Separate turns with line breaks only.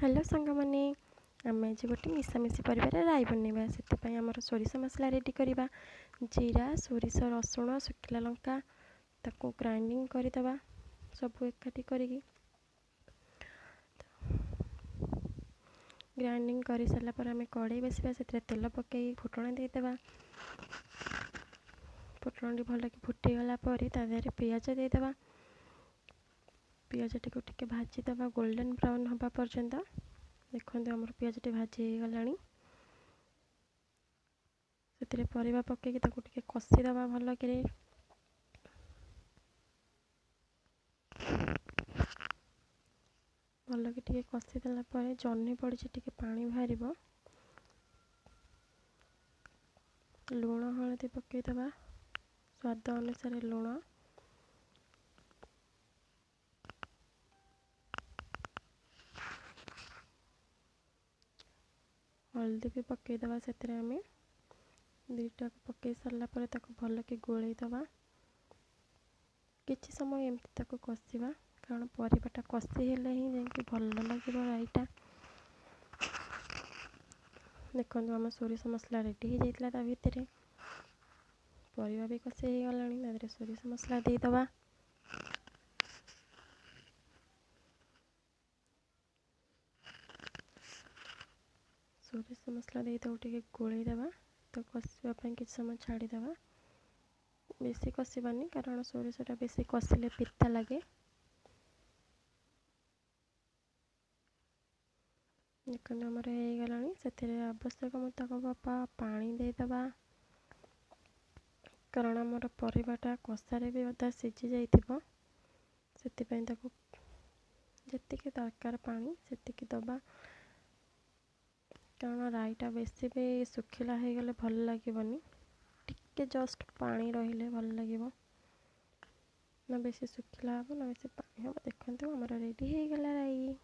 Hello सांग मैंने आम आज गोटे मिशामिशी परिवार राई बनवा से आमर सोरिष मसला रेडी करवा जीरा सोरिष रसुण शुखिला लंका ताको ग्राइंडिंग करदे सब एकाठी करी ग्राइंडिंग कर सारापर आम कड़े बसवा से तेल पकई फुटण देदेवा फुटण भल कि फुटीगला तादेह पियाज देदेवा पियाज टी भाजीदे गोल्डन ब्राउन हवा पर्यंत देखो आमर पियाज टी भाजी गला से परिवा पकईकि टी कषिदे भल कि भल कि कषिदेला जह्नी पड़ी टी पानी बाहर लुण हलदी पकईदे स्वाद अनुसार लुण हल्दी भी पकईदे से दुईटा पकई सारापर भल कि गोलैदे किछि समय एमती कषा कारण परिवाटा कषि हेले ही जाकि भल लगे राईटा देखो आम सोरिष मसला रेडी हो जाता भितर परिवा भी कषि हो गला सोरिष मसला देदेवा सोरिष मसला दे टे गोलैदे तो कषापी कि समय छाड़ीदे बेसी कषानी कारण सोरिषटा बेसी कषिले पिता लगे देखो आमर हो गला से आवश्यक मुताबिक पानी देदेवा कारण आमर परिवाटा कषारे भी अधा सीझी जाइथिबो सेतिपई ताको जेतिकी दरकार पानी सेतिकी दबा कारण राईटा बेसी भी सुखिला हो गले भल लगे टिके जस्ट पानी रहिले भल लगे ना बेसी सुखिला हम ना बेसी पानी हम देखते आमर रेडी हो गला राई।